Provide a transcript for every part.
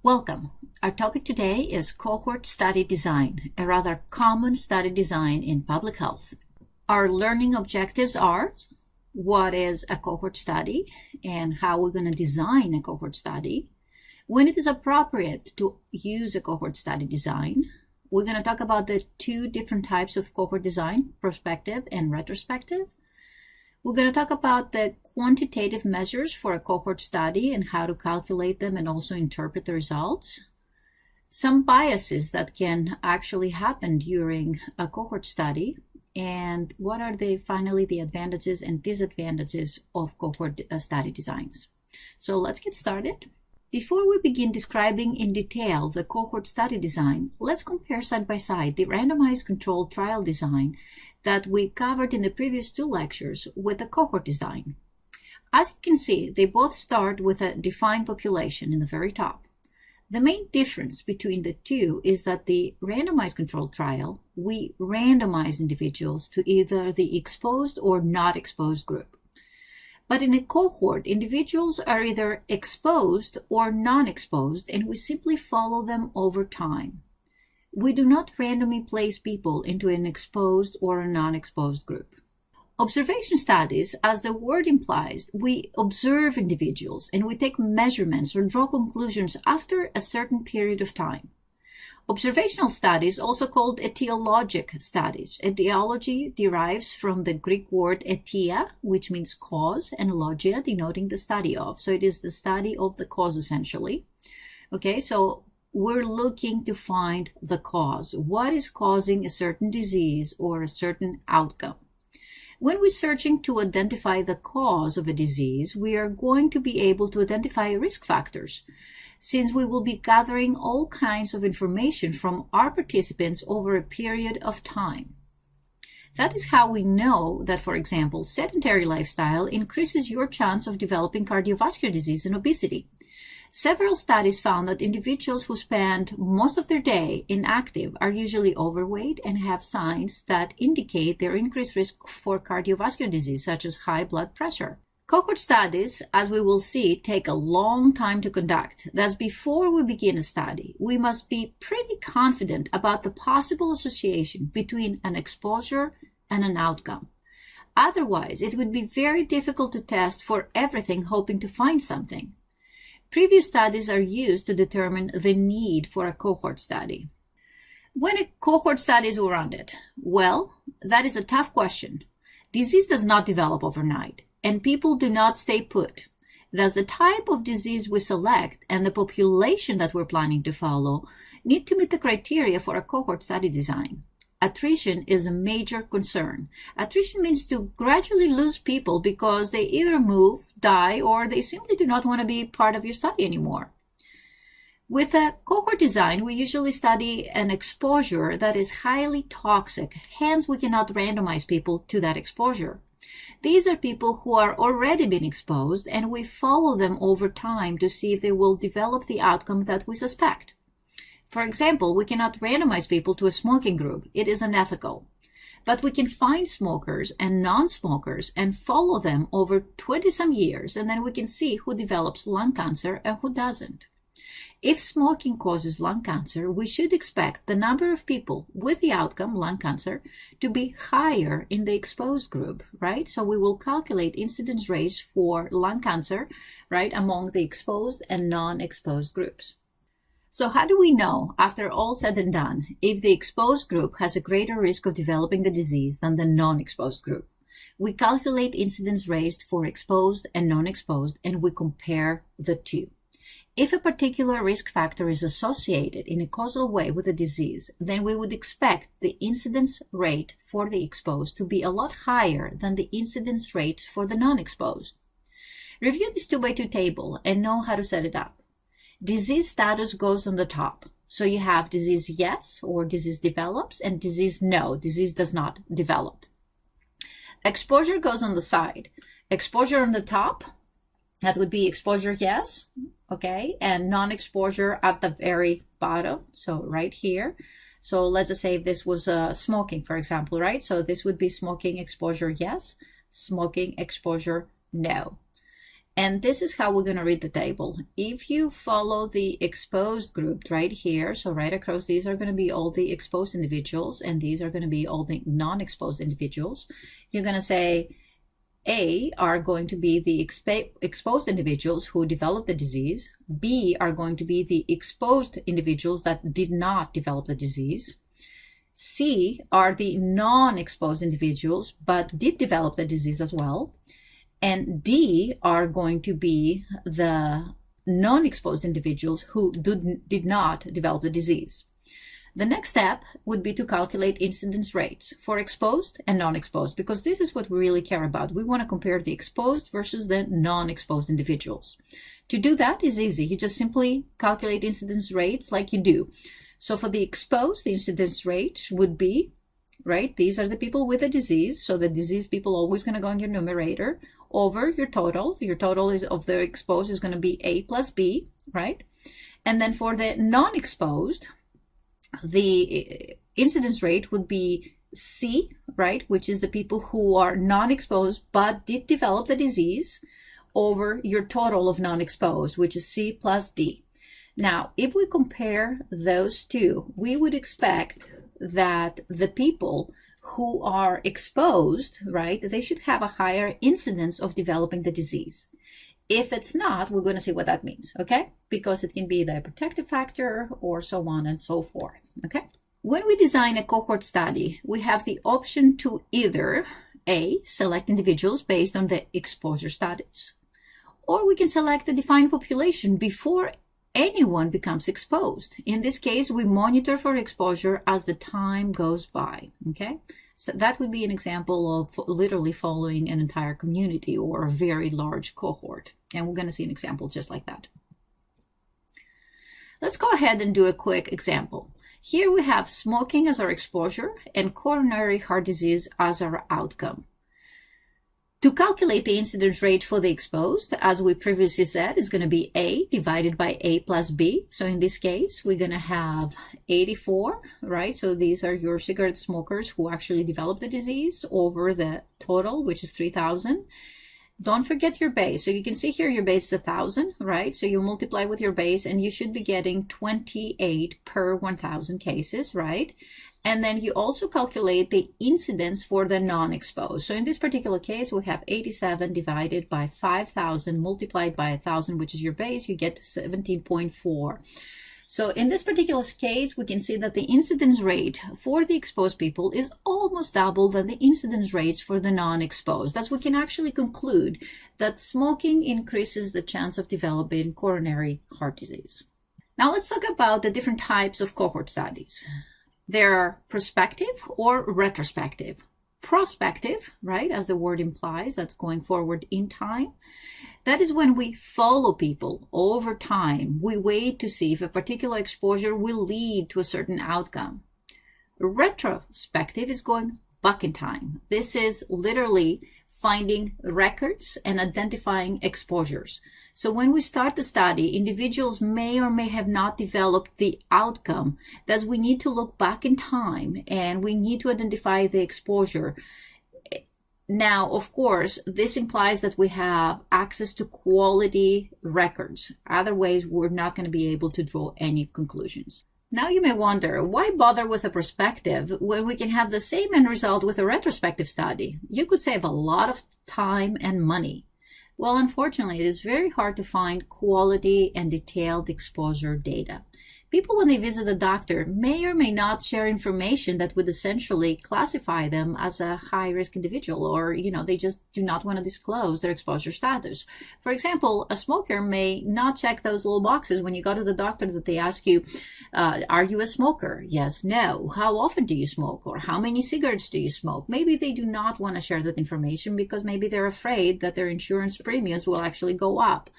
Welcome. Our topic today is cohort study design, a rather common study design in public health. Our learning objectives are what is a cohort study and how we're going to design a cohort study, when it is appropriate to use a cohort study design. We're going to talk about the two different types of cohort design, prospective and retrospective. We're going to talk about the quantitative measures for a cohort study and how to calculate them and also interpret the results. Some biases that can actually happen during a cohort study, and what are finally the advantages and disadvantages of cohort study designs. So let's get started. Before we begin describing in detail the cohort study design, let's compare side by side the randomized controlled trial design that we covered in the previous two lectures with the cohort design. As you can see, they both start with a defined population in the very top. The main difference between the two is that the randomized controlled trial, we randomize individuals to either the exposed or not exposed group. But in a cohort, individuals are either exposed or non-exposed, and we simply follow them over time. We do not randomly place people into an exposed or a non-exposed group. Observation studies, as the word implies, we observe individuals and we take measurements or draw conclusions after a certain period of time. Observational studies, also called etiologic studies. Etiology derives from the Greek word etia, which means cause, and logia, denoting the study of. So it is the study of the cause, essentially. Okay, so we're looking to find the cause. What is causing a certain disease or a certain outcome? When we're searching to identify the cause of a disease, we are going to be able to identify risk factors, since we will be gathering all kinds of information from our participants over a period of time. That is how we know that, for example, sedentary lifestyle increases your chance of developing cardiovascular disease and obesity. Several studies found that individuals who spend most of their day inactive are usually overweight and have signs that indicate their increased risk for cardiovascular disease, such as high blood pressure. Cohort studies, as we will see, take a long time to conduct. Thus, before we begin a study, we must be pretty confident about the possible association between an exposure and an outcome. Otherwise, it would be very difficult to test for everything, hoping to find something. Previous studies are used to determine the need for a cohort study. When a cohort study is warranted? Well, that is a tough question. Disease does not develop overnight, and people do not stay put. Thus, the type of disease we select and the population that we're planning to follow need to meet the criteria for a cohort study design. Attrition is a major concern. Attrition means to gradually lose people because they either move, die, or they simply do not want to be part of your study anymore. With a cohort design, we usually study an exposure that is highly toxic, hence we cannot randomize people to that exposure. These are people who are already been exposed, and we follow them over time to see if they will develop the outcome that we suspect. For example, we cannot randomize people to a smoking group. It is unethical. But we can find smokers and non-smokers and follow them over 20-some years, and then we can see who develops lung cancer and who doesn't. If smoking causes lung cancer, we should expect the number of people with the outcome, lung cancer, to be higher in the exposed group, right? So we will calculate incidence rates for lung cancer, right, among the exposed and non-exposed groups. So how do we know, after all said and done, if the exposed group has a greater risk of developing the disease than the non-exposed group? We calculate incidence rates for exposed and non-exposed, and we compare the two. If a particular risk factor is associated in a causal way with the disease, then we would expect the incidence rate for the exposed to be a lot higher than the incidence rate for the non-exposed. Review this 2x2 table and know how to set it up. Disease status goes on the top. So you have disease yes, or disease develops, and disease no, disease does not develop. Exposure goes on the side. Exposure on the top, that would be exposure yes, okay, and non-exposure at the very bottom, so right here. So let's just say if this was smoking, for example, right? So this would be smoking exposure yes, smoking exposure no. And this is how we're going to read the table. If you follow the exposed group right here, so right across, these are going to be all the exposed individuals, and these are going to be all the non-exposed individuals. You're going to say A are going to be the exposed individuals who developed the disease. B are going to be the exposed individuals that did not develop the disease. C are the non-exposed individuals but did develop the disease as well. And D are going to be the non-exposed individuals who did not develop the disease. The next step would be to calculate incidence rates for exposed and non-exposed, because this is what we really care about. We want to compare the exposed versus the non-exposed individuals. To do that is easy. You just simply calculate incidence rates like you do. So for the exposed, the incidence rate would be, right, these are the people with the disease. So the disease people always going to go in your numerator over your total. Your total is of the exposed is going to be A plus B, right? And then for the non-exposed, the incidence rate would be C, right, which is the people who are non-exposed but did develop the disease, over your total of non-exposed, which is C plus D. Now, if we compare those two, we would expect that the people who are exposed, right, they should have a higher incidence of developing the disease. If it's not, we're going to see what that means, okay? Because it can be the protective factor or so on and so forth, okay? When we design a cohort study, we have the option to either A, select individuals based on the exposure studies, or we can select a defined population before anyone becomes exposed. In this case, we monitor for exposure as the time goes by, okay? So that would be an example of literally following an entire community or a very large cohort. And we're going to see an example just like that. Let's go ahead and do a quick example. Here we have smoking as our exposure and coronary heart disease as our outcome. To calculate the incidence rate for the exposed, as we previously said, is going to be A divided by A plus B. So in this case, we're going to have 84, right? So these are your cigarette smokers who actually developed the disease over the total, which is 3,000. Don't forget your base. So you can see here your base is 1,000, right? So you multiply with your base and you should be getting 28 per 1,000 cases, right? And then you also calculate the incidence for the non-exposed. So in this particular case, we have 87 divided by 5,000 multiplied by 1,000, which is your base, you get 17.4. So in this particular case, we can see that the incidence rate for the exposed people is almost double than the incidence rates for the non-exposed. Thus, we can actually conclude that smoking increases the chance of developing coronary heart disease. Now let's talk about the different types of cohort studies. There are prospective or retrospective. Prospective, right, as the word implies, that's going forward in time. That is when we follow people over time. We wait to see if a particular exposure will lead to a certain outcome. Retrospective is going back in time. This is literally finding records and identifying exposures. So when we start the study, individuals may or may have not developed the outcome. Thus, we need to look back in time and we need to identify the exposure. Now, of course, this implies that we have access to quality records. Otherwise, we're not going to be able to draw any conclusions. Now you may wonder, why bother with a prospective when we can have the same end result with a retrospective study? You could save a lot of time and money. Well, unfortunately, it is very hard to find quality and detailed exposure data. People, when they visit a doctor, may or may not share information that would essentially classify them as a high-risk individual, or, they just do not want to disclose their exposure status. For example, a smoker may not check those little boxes when you go to the doctor that they ask you, are you a smoker? Yes, no. How often do you smoke? Or how many cigarettes do you smoke? Maybe they do not want to share that information because maybe they're afraid that their insurance premiums will actually go up.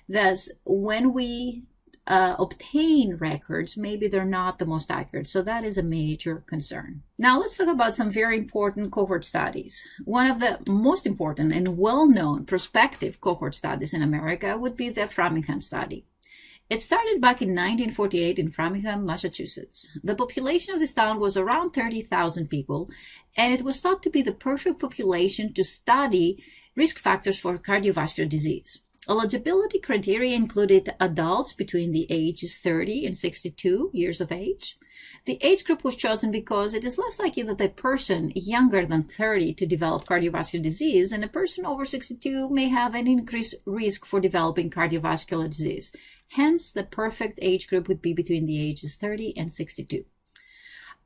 Thus, when we obtain records, maybe they're not the most accurate. So that is a major concern. Now let's talk about some very important cohort studies. One of the most important and well-known prospective cohort studies in America would be the Framingham study. It started back in 1948 in Framingham, Massachusetts. The population of this town was around 30,000 people, and it was thought to be the perfect population to study risk factors for cardiovascular disease. Eligibility criteria included adults between the ages 30 and 62 years of age. The age group was chosen because it is less likely that a person younger than 30 to develop cardiovascular disease, and a person over 62 may have an increased risk for developing cardiovascular disease. Hence, the perfect age group would be between the ages 30 and 62.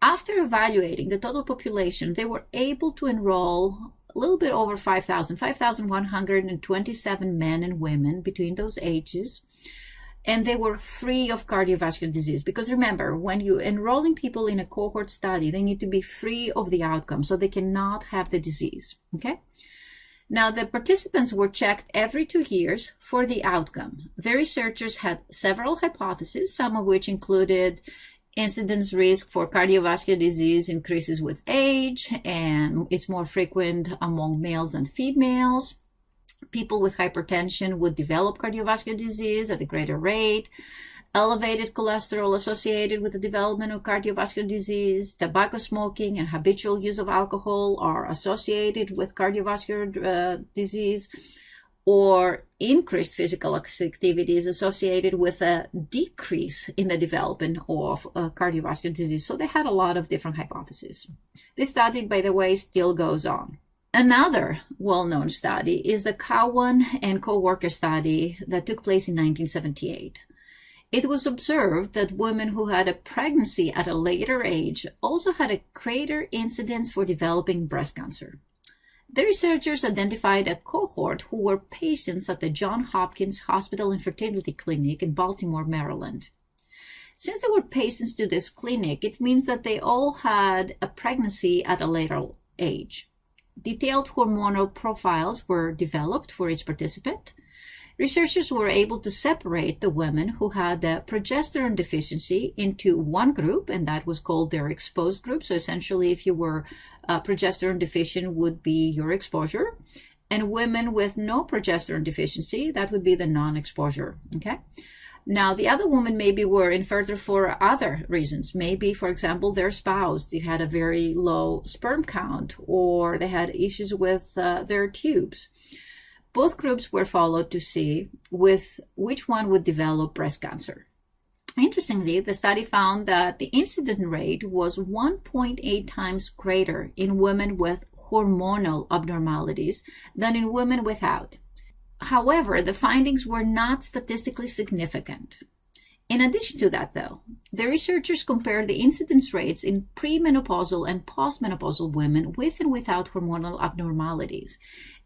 After evaluating the total population, they were able to enroll a little bit over 5,127 men and women between those ages, and they were free of cardiovascular disease. Because remember, when you're enrolling people in a cohort study, they need to be free of the outcome, so they cannot have the disease, okay? Now, the participants were checked every 2 years for the outcome. The researchers had several hypotheses, some of which included incidence risk for cardiovascular disease increases with age, and it's more frequent among males than females. People with hypertension would develop cardiovascular disease at a greater rate. Elevated cholesterol associated with the development of cardiovascular disease. Tobacco smoking and habitual use of alcohol are associated with cardiovascular disease. Or increased physical activity is associated with a decrease in the development of cardiovascular disease. So they had a lot of different hypotheses. This study, by the way, still goes on. Another well-known study is the Cowan and co-worker study that took place in 1978. It was observed that women who had a pregnancy at a later age also had a greater incidence for developing breast cancer. The researchers identified a cohort who were patients at the Johns Hopkins Hospital and Fertility Clinic in Baltimore, Maryland. Since they were patients to this clinic, it means that they all had a pregnancy at a later age. Detailed hormonal profiles were developed for each participant. Researchers were able to separate the women who had a progesterone deficiency into one group, and that was called their exposed group. So essentially, if you were progesterone deficient, would be your exposure. And women with no progesterone deficiency, that would be the non-exposure, okay? Now, the other women maybe were infertile for other reasons. Maybe, for example, their spouse, they had a very low sperm count, or they had issues with their tubes. Both groups were followed to see with which one would develop breast cancer. Interestingly, the study found that the incidence rate was 1.8 times greater in women with hormonal abnormalities than in women without. However, the findings were not statistically significant. In addition to that, though, the researchers compared the incidence rates in premenopausal and postmenopausal women with and without hormonal abnormalities.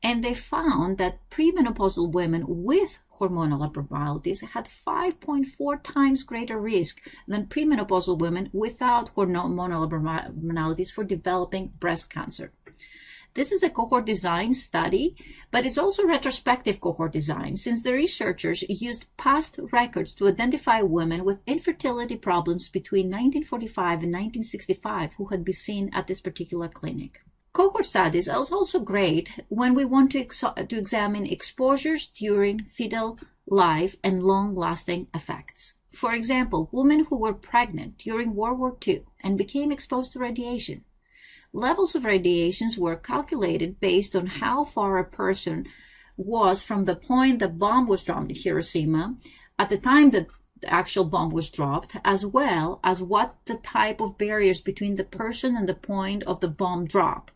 And they found that premenopausal women with hormonal abnormalities had 5.4 times greater risk than premenopausal women without hormonal abnormalities for developing breast cancer. This is a cohort design study, but it's also retrospective cohort design, since the researchers used past records to identify women with infertility problems between 1945 and 1965 who had been seen at this particular clinic. Cohort studies are also great when we want to examine exposures during fetal life and long-lasting effects. For example, women who were pregnant during World War II and became exposed to radiation. Levels of radiations were calculated based on how far a person was from the point the bomb was dropped in Hiroshima at the time that the actual bomb was dropped, as well as what the type of barriers between the person and the point of the bomb drop.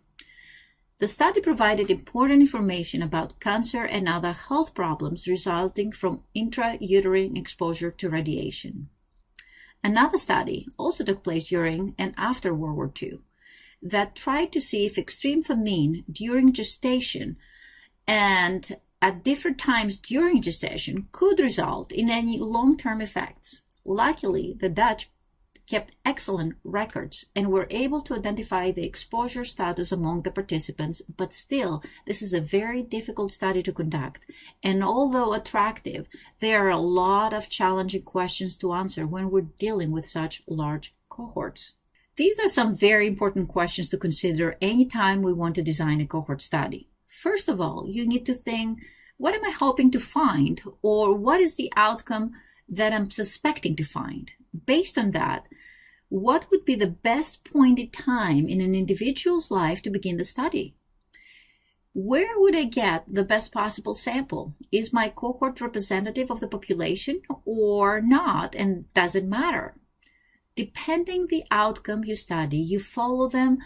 The study provided important information about cancer and other health problems resulting from intrauterine exposure to radiation. Another study also took place during and after World War II that tried to see if extreme famine during gestation and at different times during gestation could result in any long-term effects. Luckily, the Dutch kept excellent records and were able to identify the exposure status among the participants, but still, this is a very difficult study to conduct. And although attractive, there are a lot of challenging questions to answer when we're dealing with such large cohorts. These are some very important questions to consider anytime we want to design a cohort study. First of all, you need to think, what am I hoping to find, or what is the outcome that I'm suspecting to find? Based on that, what would be the best point in time in an individual's life to begin the study? Where would I get the best possible sample? Is my cohort representative of the population or not, and does it matter? Depending the outcome you study, you follow them,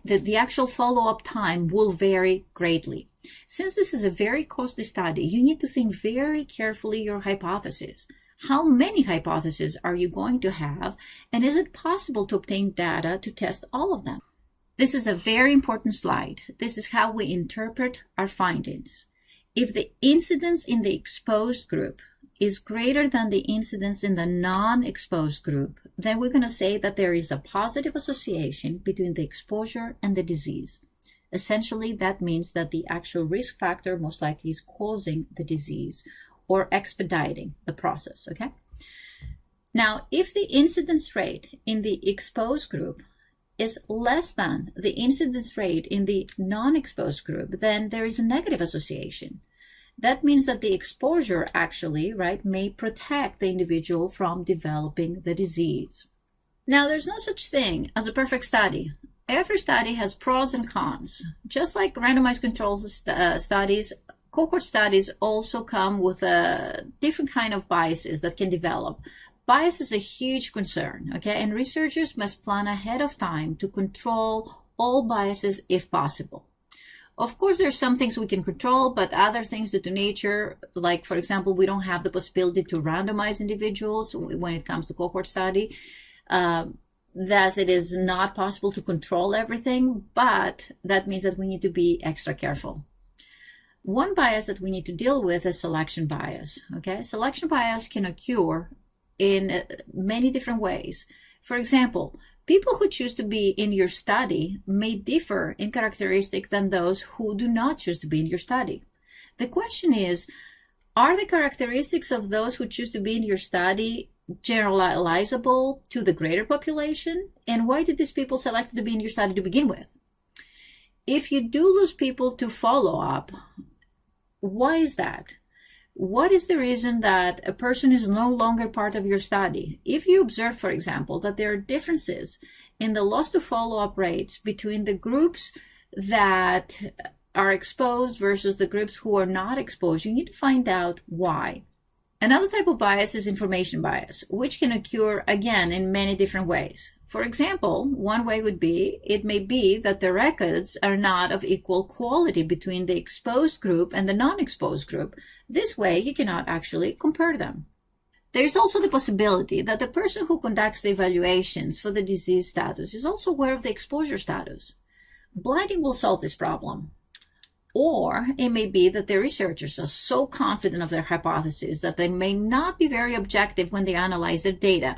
the actual follow-up time will vary greatly. Since this is a very costly study, you need to think very carefully your hypothesis. How many hypotheses are you going to have, and is it possible to obtain data to test all of them? This is a very important slide. This is how we interpret our findings. If the incidence in the exposed group is greater than the incidence in the non-exposed group, then we're going to say that there is a positive association between the exposure and the disease. Essentially, that means that the actual risk factor most likely is causing the disease or expediting the process, okay? Now, if the incidence rate in the exposed group is less than the incidence rate in the non-exposed group, then there is a negative association. That means that the exposure actually, right, may protect the individual from developing the disease. Now, there's no such thing as a perfect study. Every study has pros and cons. Just like randomized control studies, cohort studies also come with a different kind of biases that can develop. Bias is a huge concern, okay? And researchers must plan ahead of time to control all biases if possible. Of course, there are some things we can control, but other things due to nature, like, for example, we don't have the possibility to randomize individuals when it comes to cohort study. Thus, it is not possible to control everything, but that means that we need to be extra careful. One bias that we need to deal with is selection bias, okay? Selection bias can occur in many different ways. For example, people who choose to be in your study may differ in characteristic than those who do not choose to be in your study. The question is, are the characteristics of those who choose to be in your study generalizable to the greater population? And why did these people select to be in your study to begin with? If you do lose people to follow up, why is that? What is the reason that a person is no longer part of your study? If you observe, for example, that there are differences in the loss to follow-up rates between the groups that are exposed versus the groups who are not exposed, you need to find out why. Another type of bias is information bias, which can occur, again, in many different ways. For example, one way would be, it may be that the records are not of equal quality between the exposed group and the non-exposed group. This way, you cannot actually compare them. There's also the possibility that the person who conducts the evaluations for the disease status is also aware of the exposure status. Blinding will solve this problem. Or it may be that the researchers are so confident of their hypothesis that they may not be very objective when they analyze their data.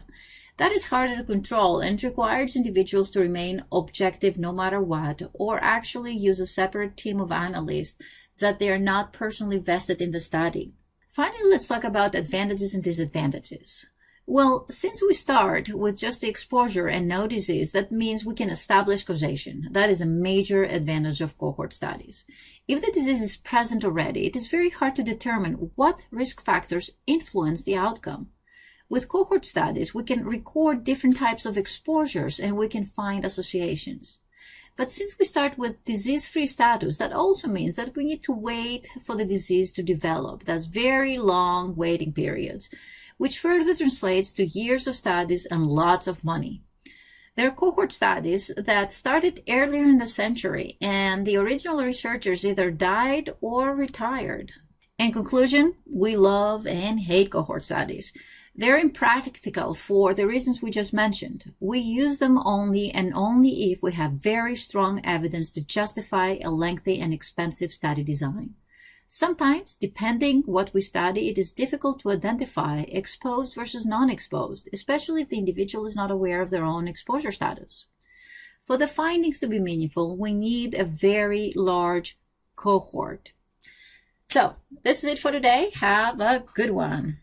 That is harder to control and requires individuals to remain objective no matter what, or actually use a separate team of analysts that they are not personally vested in the study. Finally, let's talk about advantages and disadvantages. Well, since we start with just the exposure and no disease, that means we can establish causation. That is a major advantage of cohort studies. If the disease is present already, it is very hard to determine what risk factors influence the outcome. With cohort studies, we can record different types of exposures and we can find associations. But since we start with disease-free status, that also means that we need to wait for the disease to develop. That's very long waiting periods, which further translates to years of studies and lots of money. There are cohort studies that started earlier in the century, and the original researchers either died or retired. In conclusion, we love and hate cohort studies. They're impractical for the reasons we just mentioned. We use them only and only if we have very strong evidence to justify a lengthy and expensive study design. Sometimes, depending what we study, it is difficult to identify exposed versus non-exposed, especially if the individual is not aware of their own exposure status. For the findings to be meaningful, we need a very large cohort. So, this is it for today. Have a good one.